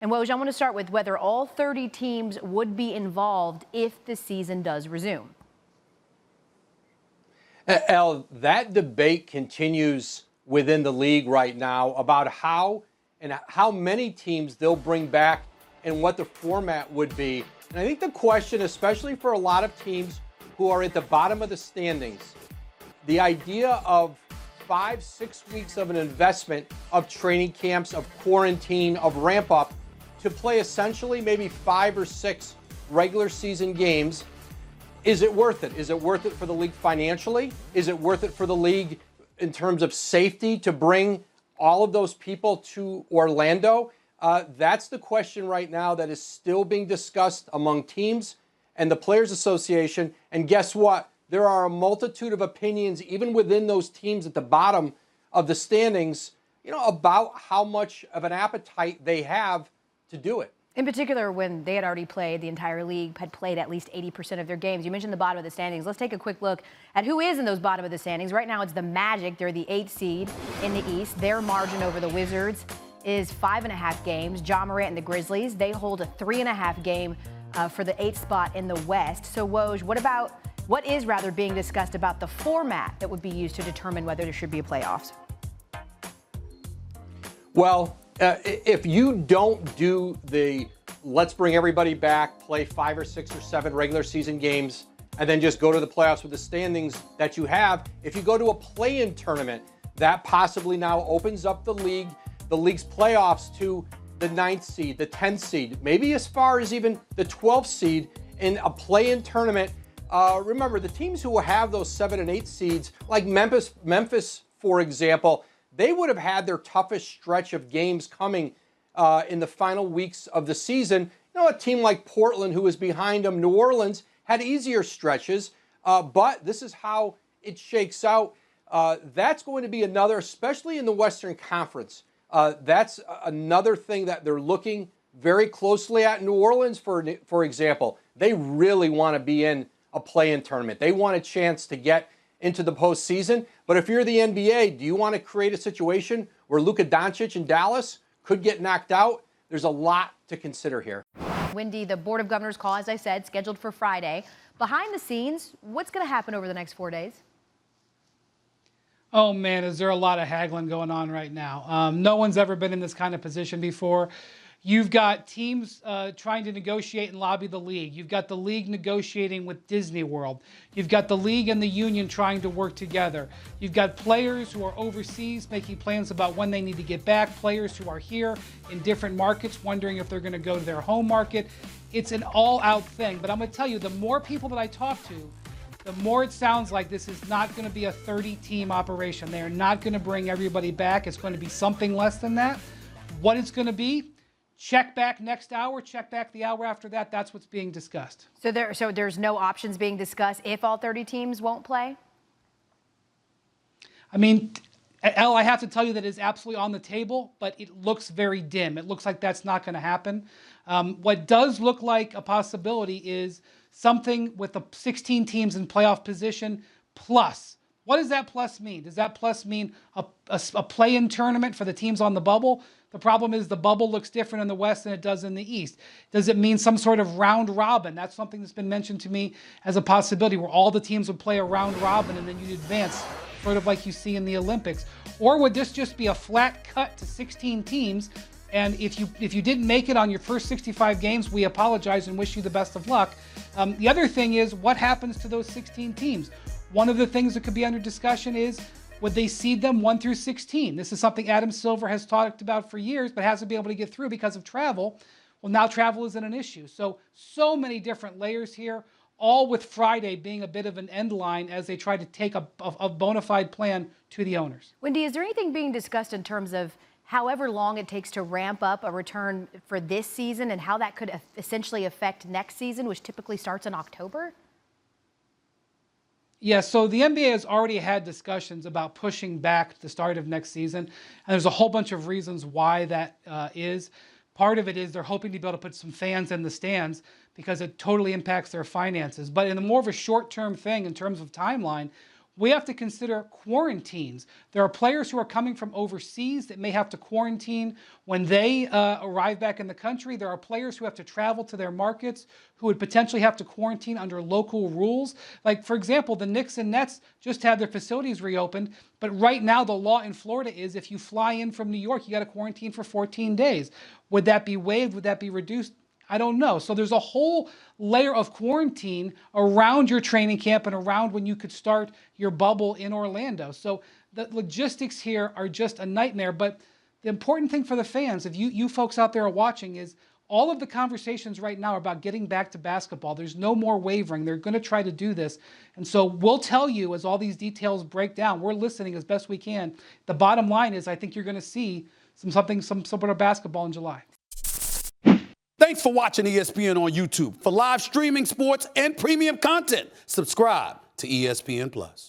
And Woj, I want to start with whether all 30 teams would be involved if the season does resume. El, that debate continues within the league right now about how many teams they'll bring back and what the format would be. And I think the question, especially for a lot of teams who are at the bottom of the standings, the idea of 5-6 weeks of an investment of training camps, of quarantine, of ramp up to play essentially maybe 5 or 6 regular season games. Is it worth it? Is it worth it for the league financially? Is it worth it for the league in terms of safety to bring all of those people to Orlando? That's the question right now that is still being discussed among teams and the Players Association. And guess what? There are a multitude of opinions, even within those teams at the bottom of the standings, about how much of an appetite they have to do it. In particular, when they had already played, the entire league had played at least 80% of their games. You mentioned the bottom of the standings. Let's take a quick look at who is in those bottom of the standings. Right now, it's the Magic. They're the 8th seed in the East. Their margin over the Wizards is 5.5 games. Ja Morant and the Grizzlies, they hold a 3.5 game for the 8th spot in the West. So, Woj, what is being discussed about the format that would be used to determine whether there should be a playoffs? Well, if you don't do the let's bring everybody back, play 5 or 6 or 7 regular season games, and then just go to the playoffs with the standings that you have, if you go to a play-in tournament, that possibly now opens up the league's playoffs to the 9th seed, the 10th seed, maybe as far as even the 12th seed in a play-in tournament. Remember, the teams who will have those 7 and 8 seeds, like Memphis, for example, they would have had their toughest stretch of games coming in the final weeks of the season. A team like Portland, who was behind them, New Orleans, had easier stretches, but this is how it shakes out. That's going to be another, especially in the Western Conference, that's another thing that they're looking very closely at. New Orleans, for example, they really want to be in a play-in tournament. They want a chance to get into the postseason. But if you're the NBA, do you want to create a situation where Luka Doncic in Dallas could get knocked out? There's a lot to consider here. Wendy, the Board of Governors call, as I said, scheduled for Friday. Behind the scenes, what's going to happen over the next 4 days? Oh, man, is there a lot of haggling going on right now. No one's ever been in this kind of position before. You've got teams trying to negotiate and lobby the league. You've got the league negotiating with Disney World. You've got the league and the union trying to work together. You've got players who are overseas making plans about when they need to get back, players who are here in different markets wondering if they're going to go to their home market. It's an all-out thing. But I'm going to tell you, the more people that I talk to, the more it sounds like this is not going to be a 30-team operation. They are not going to bring everybody back. It's going to be something less than that. What it's going to be, check back next hour, check back the hour after that. That's what's being discussed. So there's no options being discussed if all 30 teams won't play? I mean, Elle, I have to tell you that it's absolutely on the table, but it looks very dim. It looks like that's not going to happen. What does look like a possibility is something with the 16 teams in playoff position plus. What does that plus mean? Does that plus mean a play-in tournament for the teams on the bubble? The problem is the bubble looks different in the West than it does in the East. Does it mean some sort of round robin? That's something that's been mentioned to me as a possibility, where all the teams would play a round robin and then you'd advance, sort of like you see in the Olympics. Or would this just be a flat cut to 16 teams? And if you didn't make it on your first 65 games, we apologize and wish you the best of luck. The other thing is, what happens to those 16 teams? One of the things that could be under discussion is, would they seed them 1 through 16? This is something Adam Silver has talked about for years, but hasn't been able to get through because of travel. Well, now travel isn't an issue. So many different layers here, all with Friday being a bit of an end line as they try to take a bona fide plan to the owners. Wendy, is there anything being discussed in terms of however long it takes to ramp up a return for this season and how that could essentially affect next season, which typically starts in October? Yeah, so the NBA has already had discussions about pushing back the start of next season, and there's a whole bunch of reasons why that is. Part of it is they're hoping to be able to put some fans in the stands because it totally impacts their finances. But in a more of a short-term thing in terms of timeline, we have to consider quarantines. There are players who are coming from overseas that may have to quarantine when they arrive back in the country. There are players who have to travel to their markets who would potentially have to quarantine under local rules. Like, for example, the Knicks and Nets just had their facilities reopened, but right now the law in Florida is if you fly in from New York, you got to quarantine for 14 days. Would that be waived? Would that be reduced? I don't know. So there's a whole layer of quarantine around your training camp and around when you could start your bubble in Orlando. So the logistics here are just a nightmare. But the important thing for the fans, if you folks out there are watching, is all of the conversations right now are about getting back to basketball. There's no more wavering. They're going to try to do this. And so we'll tell you as all these details break down. We're listening as best we can. The bottom line is I think you're going to see some sort of basketball in July. Thanks for watching ESPN on YouTube. For live streaming sports and premium content, subscribe to ESPN+.